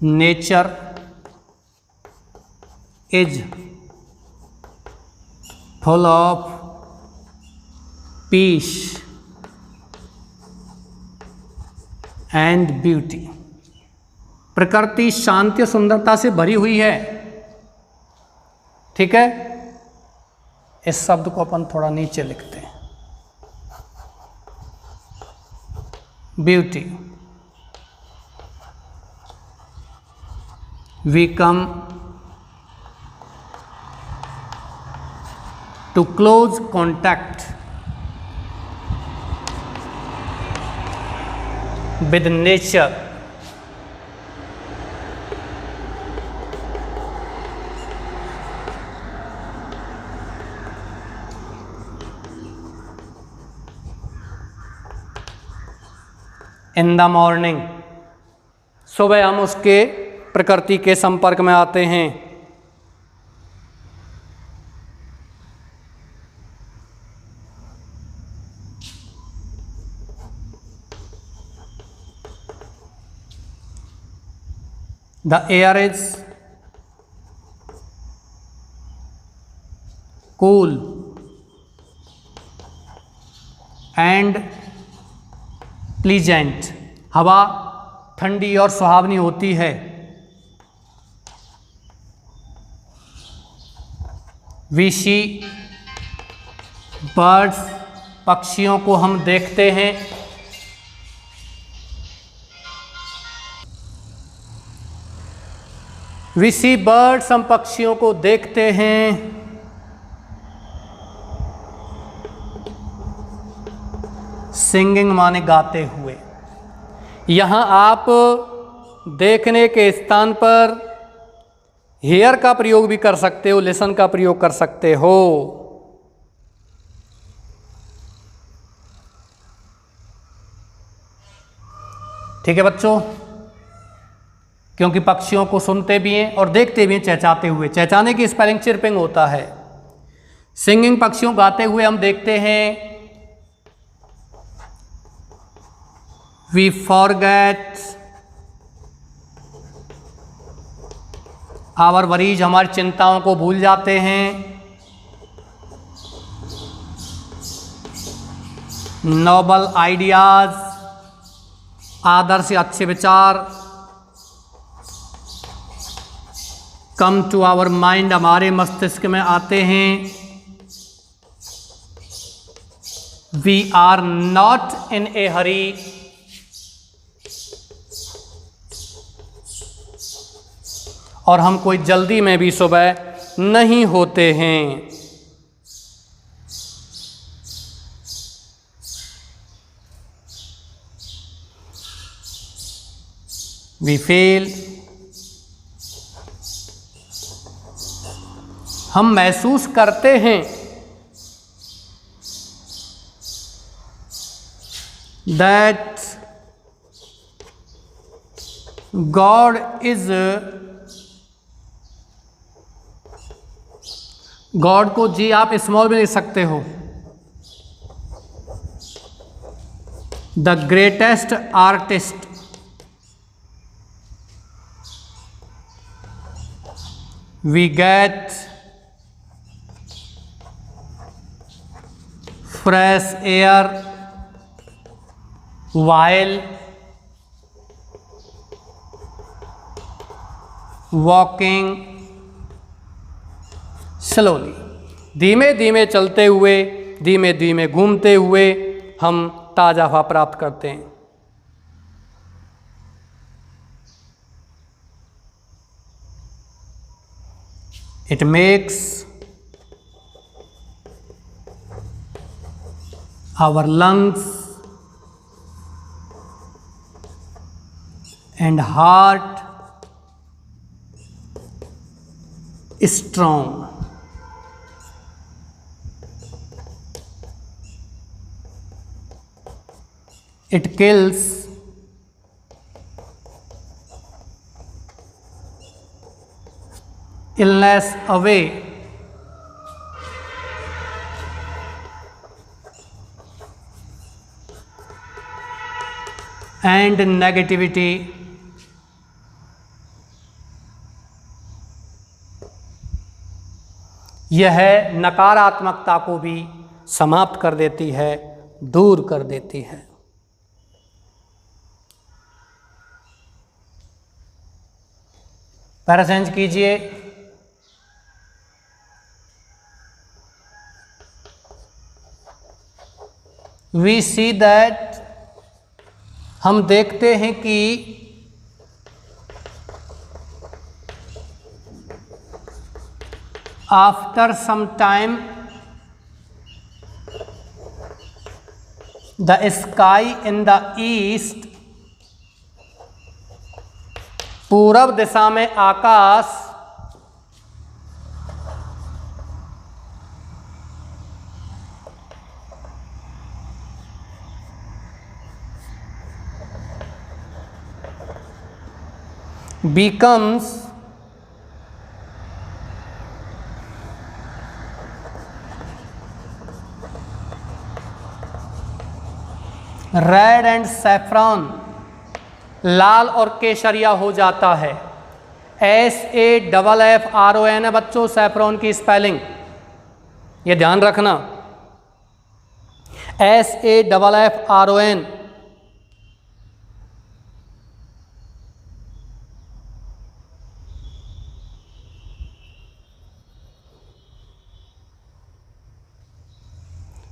nature is full of peace and beauty. प्रकृति शांति और सुंदरता से भरी हुई है। ठीक है, इस शब्द को अपन थोड़ा नीचे लिखते हैं, beauty. We come to close contact with nature in the morning। सुबह हम उसके प्रकृति के संपर्क में आते हैं। The air is cool and pleasant। हवा ठंडी और सुहावनी होती है। We see birds, पक्षियों को हम देखते हैं। We see birds, हम पक्षियों को देखते हैं। Singing माने गाते हुए। यहाँ आप देखने के स्थान पर हेयर का प्रयोग भी कर सकते हो, लिसन का प्रयोग कर सकते हो। ठीक है बच्चों, क्योंकि पक्षियों को सुनते भी हैं और देखते भी हैं चहचहाते हुए। चहचहाने की स्पेलिंग चिरपिंग होता है। सिंगिंग पक्षियों गाते हुए हम देखते हैं। वी फॉरगेट आवर वरीज, हमारी चिंताओं को भूल जाते हैं। नोबल आइडियाज, आदर्श से अच्छे विचार। कम टू आवर माइंड, हमारे मस्तिष्क में आते हैं। वी आर नॉट इन ए हरी, और हम कोई जल्दी में भी सुबह नहीं होते हैं। वी फील, हम महसूस करते हैं। दैट गॉड इज, गॉड को जी आप स्मॉल में लिख सकते हो। The greatest artist, we get fresh air while walking slowly। धीमे धीमे चलते हुए, धीमे धीमे घूमते हुए हम ताज़ा हवा प्राप्त करते हैं। It makes our lungs and heart strong। It kills illness away and negativity यह नकारात्मकता को भी समाप्त कर देती है, दूर कर देती है। पैरासेंज कीजिए। वी सी दैट, हम देखते हैं कि after some time the sky in the east, पूरब दिशा में आकाश becomes रेड एंड सैफ्रॉन, लाल और केसरिया हो जाता है। SAFFRON है बच्चों सैफ्रॉन की स्पेलिंग, ये ध्यान रखना। SAFFRON।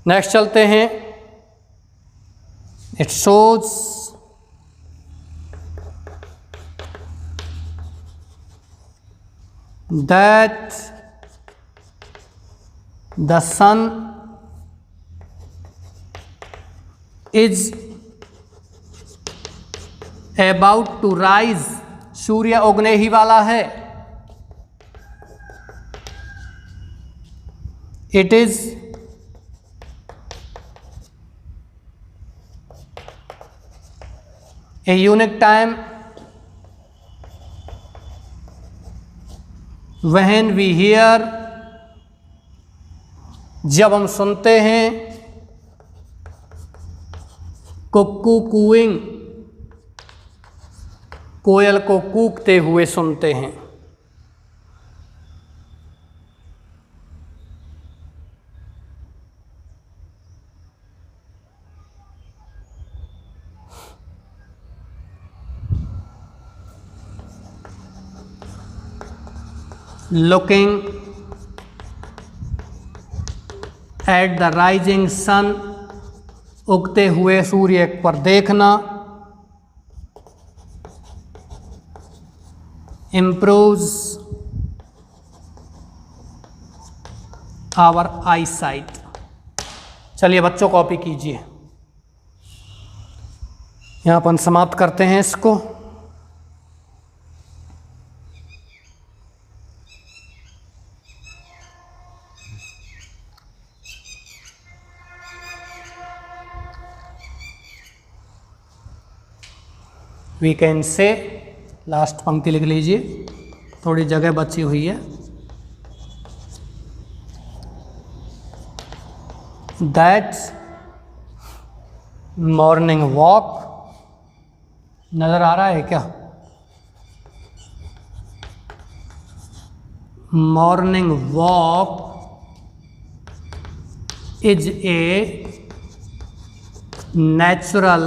नेक्स्ट चलते हैं। It shows that the sun is about to rise, सूर्य उगने ही वाला है। It is a unique time when we hear, जब हम सुनते हैं कुक्कू कूइंग, कोयल को कूकते हुए सुनते हैं। Looking at the rising sun, उगते हुए सूर्य पर देखना। improves our eyesight। चलिए बच्चों कॉपी कीजिए, यहाँ अपन समाप्त करते हैं इसको। वी कैन से, लास्ट पंक्ति लिख लीजिए, थोड़ी जगह बची हुई है। दैट्स मॉर्निंग वॉक, नजर आ रहा है क्या? Morning walk is a natural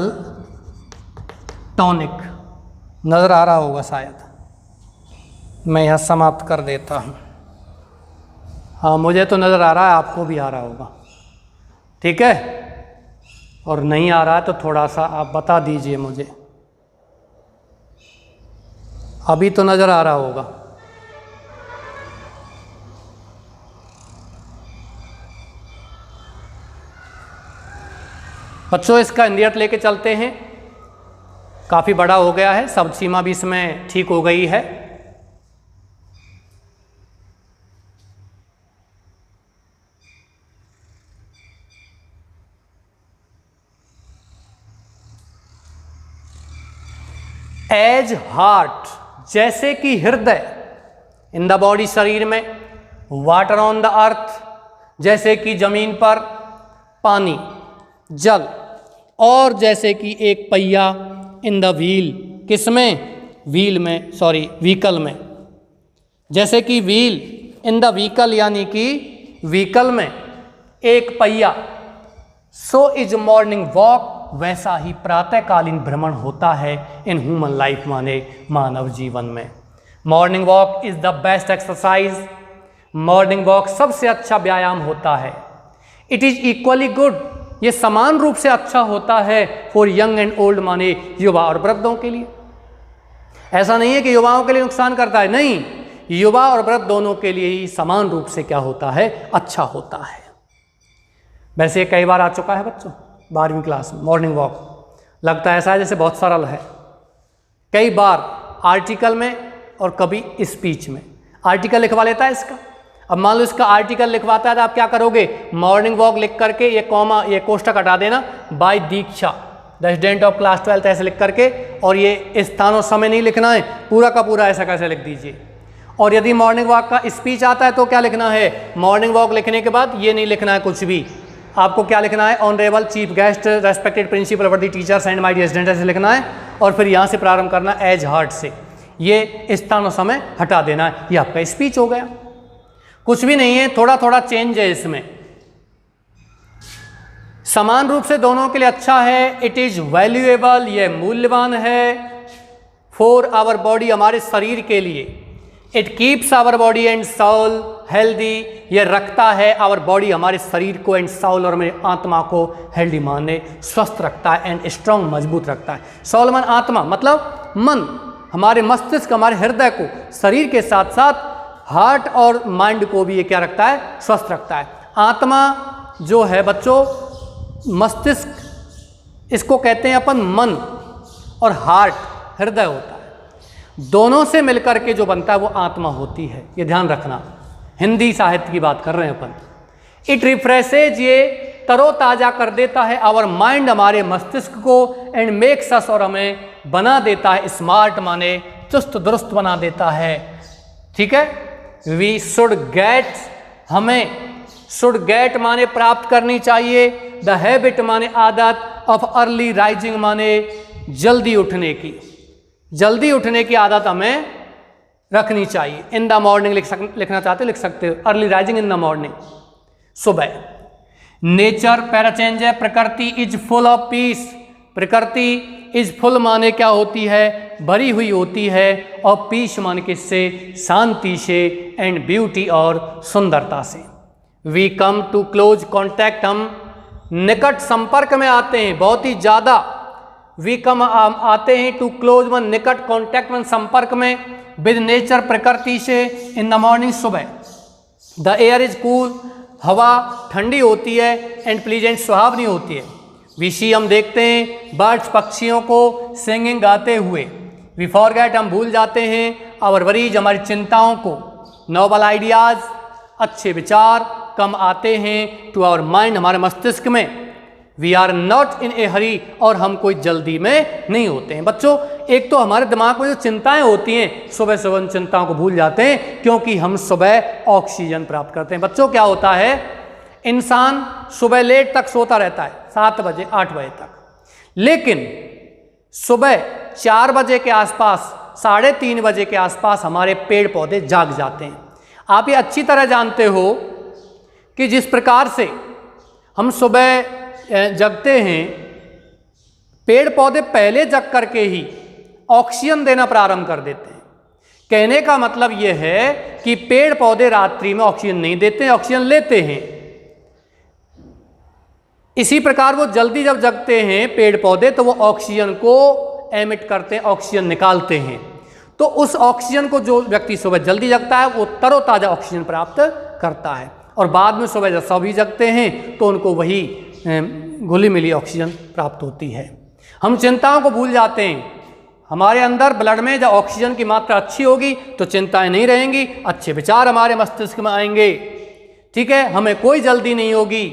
tonic, नजर आ रहा होगा शायद। मैं यह समाप्त कर देता हूँ। हाँ मुझे तो नज़र आ रहा है, आपको भी आ रहा होगा, ठीक है? और नहीं आ रहा है तो थोड़ा सा आप बता दीजिए मुझे। अभी तो नज़र आ रहा होगा। बच्चों इसका हिंदी अर्थ लेके चलते हैं, काफ़ी बड़ा हो गया है, शब्द सीमा भी इसमें ठीक हो गई है। एज हार्ट, जैसे कि हृदय, इन द बॉडी, शरीर में, वाटर ऑन द अर्थ, जैसे कि जमीन पर, पानी, जल, और जैसे कि एक पहिया, इन द व्हील, किसमें, व्हील में, सॉरी व्हीकल में, जैसे कि व्हील इन द व्हीकल, यानी कि व्हीकल में एक पहिया। सो इज मॉर्निंग वॉक, वैसा ही प्रातःकालीन भ्रमण होता है इन ह्यूमन लाइफ, माने मानव जीवन में। Morning walk is the best exercise, morning walk सबसे अच्छा व्यायाम होता है। इट इज इक्वली गुड, ये समान रूप से अच्छा होता है फॉर यंग एंड ओल्ड, माने युवा और वृद्धों के लिए। ऐसा नहीं है कि युवाओं के लिए नुकसान करता है, नहीं, युवा और वृद्ध दोनों के लिए ही समान रूप से क्या होता है, अच्छा होता है। वैसे ये कई बार आ चुका है बच्चों 12वीं क्लास में, मॉर्निंग वॉक। लगता है ऐसा है जैसे बहुत सरल है, कई बार आर्टिकल में और कभी स्पीच में आर्टिकल लिखवा लेता है इसका। अब मान लो इसका आर्टिकल लिखवाता है तो आप क्या करोगे, मॉर्निंग वॉक लिख करके ये कॉमा, ये कोष्टक हटा देना, by Diksha the student of class 12 ऐसे लिख करके, और ये स्थान और समय नहीं लिखना है, पूरा का पूरा ऐसा कैसे लिख दीजिए। और यदि मॉर्निंग वॉक का स्पीच आता है तो क्या लिखना है, मॉर्निंग वॉक लिखने के बाद ये नहीं लिखना है कुछ भी, आपको क्या लिखना है, honourable chief guest, respected principal, worthy teachers and my dear student, ऐसे लिखना है। और फिर यहाँ से प्रारंभ करना एज हार्ट से, ये स्थान और समय हटा देना है, ये आपका स्पीच हो गया। कुछ भी नहीं है, थोड़ा थोड़ा चेंज है इसमें, समान रूप से दोनों के लिए अच्छा है। इट इज वैल्यूएबल, ये मूल्यवान है, फॉर आवर बॉडी, हमारे शरीर के लिए। It keeps our body and soul healthy, ये रखता है आवर बॉडी, हमारे शरीर को, एंड सोल, और मेरे आत्मा को हेल्दी माने स्वस्थ रखता है, एंड स्ट्रॉन्ग, मजबूत रखता है। सोल मन आत्मा, मतलब मन, हमारे मस्तिष्क, हमारे हृदय को, शरीर के साथ साथ हार्ट और माइंड को भी ये क्या रखता है, स्वस्थ रखता है। आत्मा जो है बच्चों, मस्तिष्क, इसको कहते हैं अपन मन, और हार्ट हृदय होता है, दोनों से मिलकर के जो बनता है वो आत्मा होती है, ये ध्यान रखना। हिंदी साहित्य की बात कर रहे हैं अपन। इट रिफ्रेशेज, ये तरोताजा कर देता है आवर माइंड, हमारे मस्तिष्क को, एंड मेक्स अस, और हमें बना देता है स्मार्ट, माने चुस्त दुरुस्त बना देता है। ठीक है, वी शुड गेट, हमें शुड गेट माने प्राप्त करनी चाहिए, द हैबिट माने आदत, ऑफ अर्ली राइजिंग माने जल्दी उठने की, जल्दी उठने की आदत हमें रखनी चाहिए। इन द मॉर्निंग लिखना चाहते लिख सकते हो, early rising in the morning, सुबह। नेचर पैरा चेंज है, प्रकृति इज फुल ऑफ पीस, प्रकृति इज फुल माने क्या होती है, भरी हुई होती है, और पीस माने किससे, शांति से, एंड ब्यूटी और सुंदरता से। We come to close contact, हम निकट संपर्क में आते हैं, बहुत ही ज़्यादा। वी कम आते हैं टू क्लोज मन, निकट, कॉन्टैक्ट मन, संपर्क में, विद नेचर, प्रकृति से, इन द मॉर्निंग, सुबह। द एयर इज कूल, हवा ठंडी होती है, एंड प्लीजेंट, सुहावनी होती है। वी सी, हम देखते हैं, बर्ड्स, पक्षियों को, सिंगिंग, गाते हुए। वी फॉरगेट, हम भूल जाते हैं, आवर वरीज, हमारी चिंताओं को। नोबल आइडियाज़, अच्छे विचार कम आते हैं, टू आवर माइंड, हमारे मस्तिष्क में। वी आर नॉट इन ए हरी, और हम कोई जल्दी में नहीं होते हैं। बच्चों, एक तो हमारे दिमाग में जो चिंताएं होती हैं, सुबह सुबह उन चिंताओं को भूल जाते हैं, क्योंकि हम सुबह ऑक्सीजन प्राप्त करते हैं। बच्चों, क्या होता है, इंसान सुबह लेट तक सोता रहता है, 7 बजे 8 बजे तक, लेकिन सुबह 4 बजे के आसपास, 3:30 बजे के आसपास हमारे पेड़ पौधे जाग जाते हैं। आप ये अच्छी तरह जानते हो कि जिस प्रकार से हम सुबह जगते हैं, पेड़ पौधे पहले जग करके ही ऑक्सीजन देना प्रारंभ कर देते हैं। कहने का मतलब यह है कि पेड़ पौधे रात्रि में ऑक्सीजन नहीं देते हैं, ऑक्सीजन लेते हैं। इसी प्रकार वो जल्दी जब जगते हैं पेड़ पौधे, तो वो ऑक्सीजन को एमिट करते हैं, ऑक्सीजन निकालते हैं। तो उस ऑक्सीजन को जो व्यक्ति सुबह जल्दी जगता है, वो तरोताजा ऑक्सीजन प्राप्त करता है, और बाद में सुबह जब सभी जगते हैं तो उनको वही घुली मिली ऑक्सीजन प्राप्त होती है। हम चिंताओं को भूल जाते हैं। हमारे अंदर ब्लड में जब ऑक्सीजन की मात्रा अच्छी होगी तो चिंताएं नहीं रहेंगी, अच्छे विचार हमारे मस्तिष्क में आएंगे। ठीक है, हमें कोई जल्दी नहीं होगी।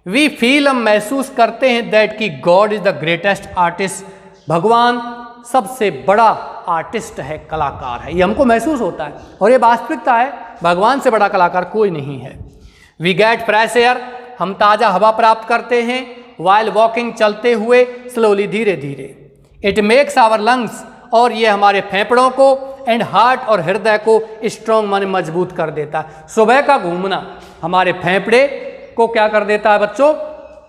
वी फील, हम महसूस करते हैं दैट कि God is the greatest artist, भगवान सबसे बड़ा आर्टिस्ट है, कलाकार है। ये हमको महसूस होता है और ये वास्तविकता है, भगवान से बड़ा कलाकार कोई नहीं है। वी गेट फ्रेश एयर, हम ताज़ा हवा प्राप्त करते हैं। वाइल वॉकिंग, चलते हुए, स्लोली, धीरे धीरे। इट मेक्स आवर लंग्स, और ये हमारे फेफड़ों को, एंड हार्ट, और हृदय को स्ट्रॉन्ग माने मजबूत कर देता है। सुबह का घूमना हमारे फेफड़े को क्या कर देता है बच्चों?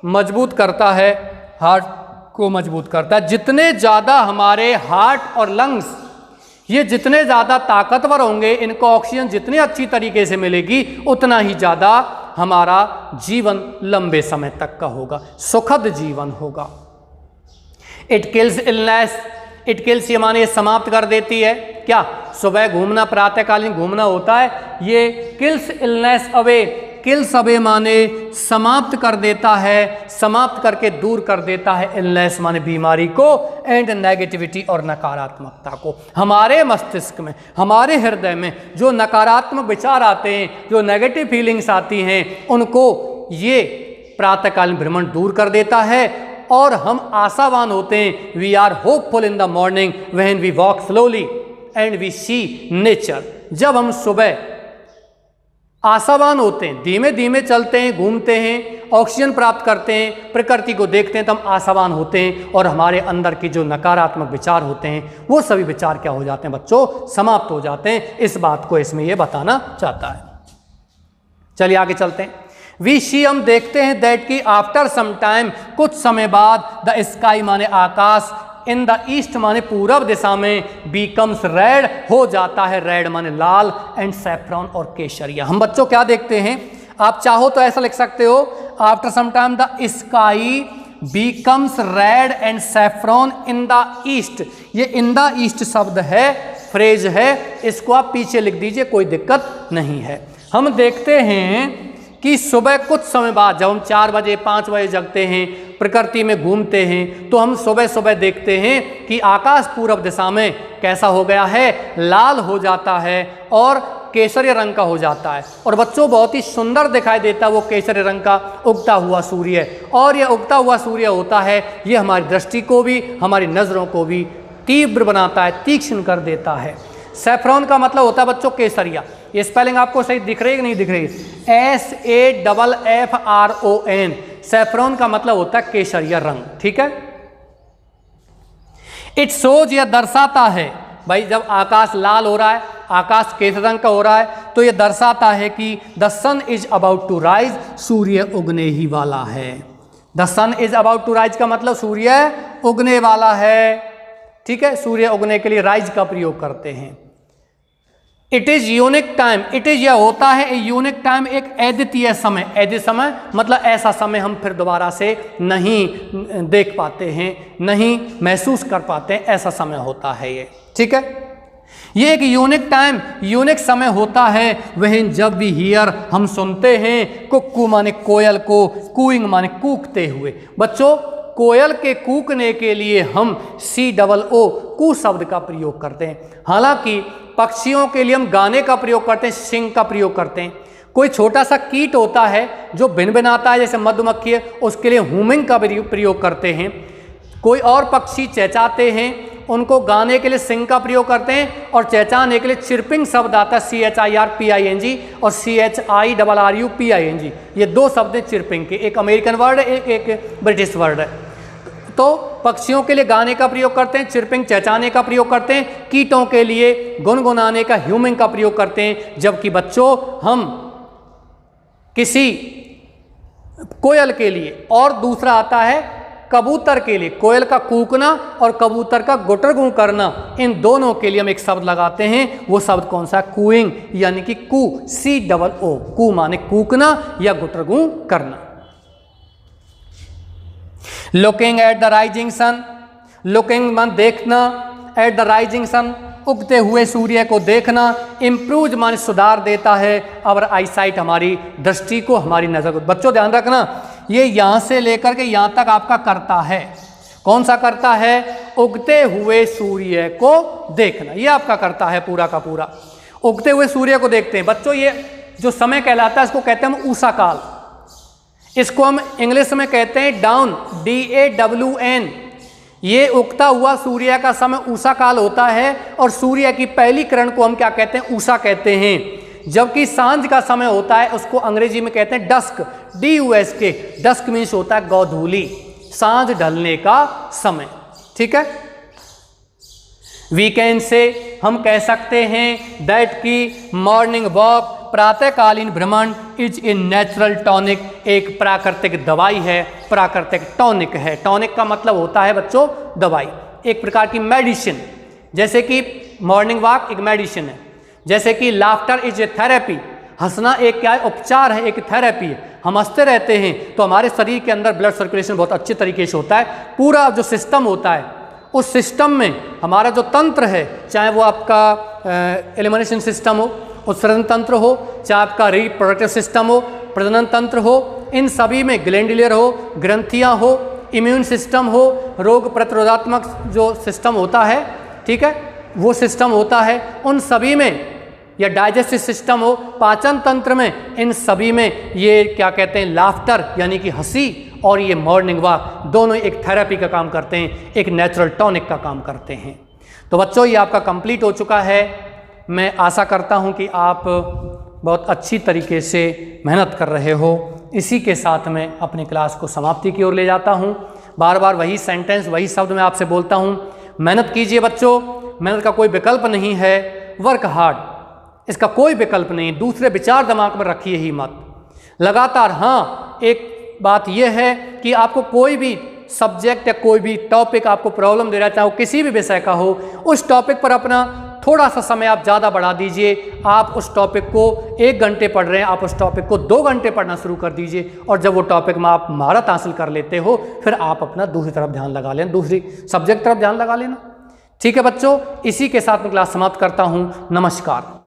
मजबूत करता है, हार्ट को मजबूत करता है। जितने ज़्यादा हमारे हार्ट और लंग्स ये जितने ज़्यादा ताकतवर होंगे, इनको ऑक्सीजन जितनी अच्छी तरीके से मिलेगी, उतना ही ज़्यादा हमारा जीवन लंबे समय तक का होगा, सुखद जीवन होगा। It kills illness, it kills ये माने समाप्त कर देती है। क्या? सुबह घूमना, प्रातःकालीन घूमना होता है, ये kills illness away, kills away माने समाप्त कर देता है, समाप्त करके दूर कर देता है, इलनेस माने बीमारी को, एंड नेगेटिविटी और नकारात्मकता को। हमारे मस्तिष्क में, हमारे हृदय में जो नकारात्मक विचार आते हैं, जो नेगेटिव फीलिंग्स आती हैं, उनको ये प्रातःकालीन भ्रमण दूर कर देता है और हम आशावान होते हैं। We are hopeful in the morning when we walk slowly and we see nature. जब हम सुबह आशावान होते हैं, धीमे धीमे चलते हैं, घूमते हैं, ऑक्सीजन प्राप्त करते हैं, प्रकृति को देखते हैं, तो हम आशावान होते हैं और हमारे अंदर के जो नकारात्मक विचार होते हैं वो सभी विचार क्या हो जाते हैं बच्चों? समाप्त हो जाते हैं। इस बात को इसमें ये बताना चाहता है। चलिए आगे चलते हैं। वी सी, हम देखते हैं, दैट की आफ्टर सम टाइम, कुछ समय बाद, द स्काई माने आकाश, इन द ईस्ट माने पूरब दिशा में, बीकम्स रेड, हो जाता है रेड माने लाल, एंड सैफ्रॉन और केसरिया। हम बच्चों क्या देखते हैं? आप चाहो तो ऐसा लिख सकते हो, after some time the sky becomes red and saffron in the east. ये इन द ईस्ट शब्द है, फ्रेज है, इसको आप पीछे लिख दीजिए, कोई दिक्कत नहीं है। हम देखते हैं कि सुबह कुछ समय बाद, जब हम 4 बजे 5 बजे जगते हैं, प्रकृति में घूमते हैं, तो हम सुबह सुबह देखते हैं कि आकाश पूरब दिशा में कैसा हो गया है? लाल हो जाता है और केसरी रंग का हो जाता है। और बच्चों बहुत ही सुंदर दिखाई देता है वो केसरी रंग का उगता हुआ सूर्य। और यह उगता हुआ सूर्य होता है, ये हमारी दृष्टि को भी, हमारी नज़रों को भी तीव्र बनाता है, तीक्ष्ण कर देता है। सैफ्रॉन का मतलब होता है बच्चों केसरिया। ये स्पेलिंग आपको सही दिख रही है कि नहीं दिख रही? SAFFRON। सैफ्रॉन का मतलब होता है केसरिया रंग, ठीक है। इट शोज, यह दर्शाता है भाई, जब आकाश लाल हो रहा है, आकाश केसरी रंग का हो रहा है, तो यह दर्शाता है कि the sun is about to rise, सूर्य उगने ही वाला है। The sun is about to rise का मतलब सूर्य उगने वाला है, ठीक है। सूर्य उगने के लिए राइज का प्रयोग करते हैं। It is unique time, it is यह होता है यूनिक टाइम, एक अद्वितीय समय। अद्वितीय समय मतलब ऐसा समय हम फिर दोबारा से नहीं देख पाते हैं, नहीं महसूस कर पाते हैं, ऐसा समय होता है ये, ठीक है। ये एक यूनिक टाइम, यूनिक समय होता है। वह जब भी हियर, हम सुनते हैं, कुक्कू माने कोयल को, कूइंग माने कूकते हुए। बच्चों कोयल के कूकने के लिए हम COO कू शब्द का प्रयोग करते हैं। हालांकि पक्षियों के लिए हम गाने का प्रयोग करते हैं, सिंग का प्रयोग करते हैं। कोई छोटा सा कीट होता है जो भिनभिनाता है, जैसे मधुमक्खी है, उसके लिए हुमिंग का प्रयोग करते हैं। कोई और पक्षी चहचाते हैं, उनको गाने के लिए सिंग का प्रयोग करते हैं। और चहचाने के लिए चिरपिंग शब्द आता है, CHIRPING और CHIRRUPING। ये 2 शब्द हैं चिरपिंग के, एक अमेरिकन वर्ड है, एक ब्रिटिश वर्ड है। तो पक्षियों के लिए गाने का प्रयोग करते हैं, चिरपिंग चहचाने का प्रयोग करते हैं। कीटों के लिए गुनगुनाने का, ह्यूमिंग का प्रयोग करते हैं। जबकि बच्चों हम किसी कोयल के लिए, और दूसरा आता है कबूतर के लिए, कोयल का कूकना और कबूतर का गुटरगू करना, इन दोनों के लिए हम एक शब्द लगाते हैं। वो शब्द कौन सा? कूइंग, यानी कि कू, COO, कू माने कूकना या गुटरगू करना। Looking at the rising sun, looking मान देखना, एट द राइजिंग सन उगते हुए सूर्य को देखना, इम्प्रूव मान सुधार देता है, और आईसाइट हमारी दृष्टि को, हमारी नज़र को। बच्चों ध्यान रखना, ये यहाँ से लेकर के यहाँ तक आपका करता है। कौन सा करता है? उगते हुए सूर्य को देखना, ये आपका करता है पूरा का पूरा। उगते हुए सूर्य को देखते हैं बच्चों। ये जो समय कहलाता है इसको कहते हैं हम ऊषा काल। इसको हम इंग्लिश में कहते हैं डाउन, DAWN। ये उगता हुआ सूर्य का समय उषा काल होता है और सूर्य की पहली किरण को हम क्या कहते हैं, उषा कहते हैं। जबकि सांझ का समय होता है उसको अंग्रेजी में कहते हैं डस्क, DUSK। डस्क मीन्स होता है गोधूली, सांझ ढलने का समय। ठीक है, वीकेंड से हम कह सकते हैं दैट की मॉर्निंग वॉक, प्रातःकालीन भ्रमण इज ए नेचुरल टॉनिक, एक प्राकृतिक दवाई है, प्राकृतिक टॉनिक है। टॉनिक का मतलब होता है बच्चों दवाई, एक प्रकार की मेडिसिन। जैसे कि मॉर्निंग वॉक एक मेडिसिन है, जैसे कि लाफ्टर इज ए थेरेपी, हंसना एक क्या है, उपचार है, एक थेरेपी है। हम हंसते रहते हैं तो हमारे शरीर के अंदर ब्लड सर्कुलेशन बहुत अच्छे तरीके से होता है। पूरा जो सिस्टम होता है उस सिस्टम में हमारा जो तंत्र है, चाहे वो आपका एलिमिनेशन सिस्टम हो, उत्सर्जन तंत्र हो, चाहे आपका रिप्रोडक्टिव सिस्टम हो, प्रजनन तंत्र हो, इन सभी में ग्लैंडुलर हो, ग्रंथियां हो, इम्यून सिस्टम हो, रोग प्रतिरोधात्मक जो सिस्टम होता है, ठीक है, वो सिस्टम होता है, उन सभी में, या डाइजेस्टिव सिस्टम हो, पाचन तंत्र में, इन सभी में ये क्या कहते हैं, लाफ्टर यानी कि हंसी और ये मॉर्निंग वॉक दोनों एक थेरेपी का काम करते हैं, एक नेचुरल टॉनिक का काम करते हैं। तो बच्चों ये आपका कंप्लीट हो चुका है। मैं आशा करता हूँ कि आप बहुत अच्छी तरीके से मेहनत कर रहे हो। इसी के साथ मैं अपनी क्लास को समाप्ति की ओर ले जाता हूँ। बार बार वही सेंटेंस, वही शब्द मैं आपसे बोलता हूँ, मेहनत कीजिए बच्चों, मेहनत का कोई विकल्प नहीं है। वर्क हार्ड, इसका कोई विकल्प नहीं। दूसरे विचार दिमाग में रखिए ही मत, लगातार। हाँ, एक बात यह है कि आपको कोई भी सब्जेक्ट या कोई भी टॉपिक आपको प्रॉब्लम दे रहा है, चाहे वो किसी भी विषय का हो, उस टॉपिक पर अपना थोड़ा सा समय आप ज़्यादा बढ़ा दीजिए। आप उस टॉपिक को 1 घंटे पढ़ रहे हैं, आप उस टॉपिक को 2 घंटे पढ़ना शुरू कर दीजिए, और जब वो टॉपिक में आप महारत हासिल कर लेते हो, फिर आप अपना दूसरी तरफ ध्यान लगा लेना, दूसरी सब्जेक्ट तरफ ध्यान लगा लेना। ठीक है बच्चों, इसी के साथ मैं क्लास समाप्त करता हूँ। नमस्कार।